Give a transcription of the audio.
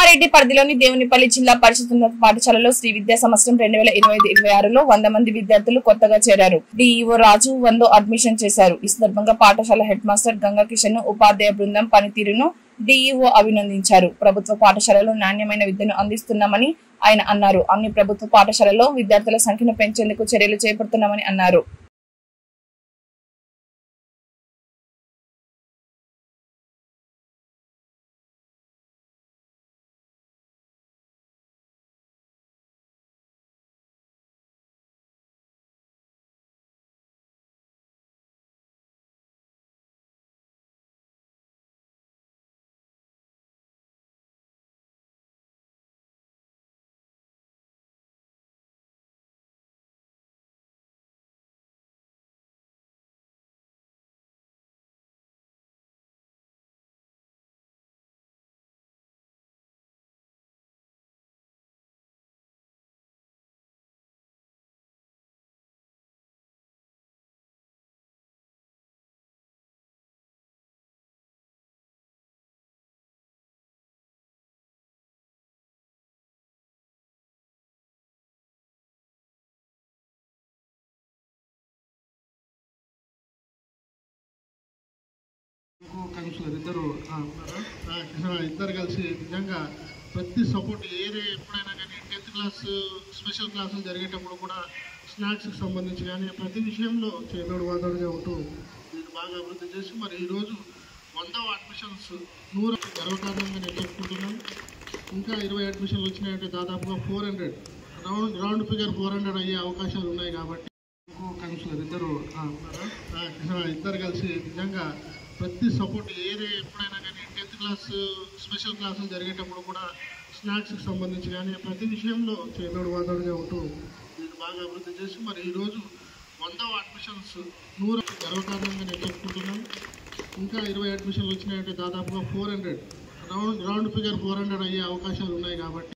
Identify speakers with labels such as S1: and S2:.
S1: రంగారెడ్డి పరిధిలోని దేవునిపల్లి జిల్లా పరిషత్ పాఠశాలలో శ్రీ విద్యా సంవత్సరం 2025-26లో 100 మంది విద్యార్థులు కొత్తగా చేరారు. డిఈఓ రాజు 100 అడ్మిషన్ చేశారు. ఈ సందర్భంగా పాఠశాల హెడ్ మాస్టర్ గంగా కిషన్ ఉపాధ్యాయ బృందం పనితీరును డిఈఓ అభినందించారు. ప్రభుత్వ పాఠశాలలో నాణ్యమైన విద్యను అందిస్తున్నామని ఆయన అన్నారు. అన్ని ప్రభుత్వ పాఠశాలలో విద్యార్థుల సంఖ్యను పెంచేందుకు చర్యలు చేపడుతున్నామని అన్నారు.
S2: కౌన్సిలర్ ఇద్దరు కలిసి నిజంగా ప్రతి సపోర్ట్ ఎప్పుడైనా కానీ 10th క్లాస్ స్పెషల్ క్లాసులు జరిగేటప్పుడు కూడా స్నాక్స్కి సంబంధించి కానీ ప్రతి విషయంలో చేదోడు వాదోడుగా ఉంటూ దీన్ని బాగా అభివృద్ధి చేసి మరి ఈరోజు 100 అడ్మిషన్స్ 100 గర్వకారణంగా నేను చెప్పుకుంటున్నాను. ఇంకా 20 అడ్మిషన్లు వచ్చినాయంటే దాదాపుగా 400 రౌండ్ ఫిగర్ 400 అయ్యే అవకాశాలు ఉన్నాయి. కాబట్టి కౌన్సిలర్ ఇద్దరు కలిసి నిజంగా ప్రతి సపోర్ట్ ఎప్పుడైనా కానీ 10th క్లాస్ స్పెషల్ క్లాసులు జరిగేటప్పుడు కూడా స్నాక్స్కి సంబంధించి కానీ ప్రతి విషయంలో చేదోడు వాదోడుగా ఉంటూ దీన్ని బాగా అభివృద్ధి చేసి మరి ఈరోజు 100 అడ్మిషన్స్ 100 గర్వకారణంగా నేను చెప్పుకుంటున్నాను. ఇంకా 20 అడ్మిషన్లు వచ్చినాయంటే దాదాపుగా 400 రౌండ్ ఫిగర్ 400 అయ్యే అవకాశాలు ఉన్నాయి. కాబట్టి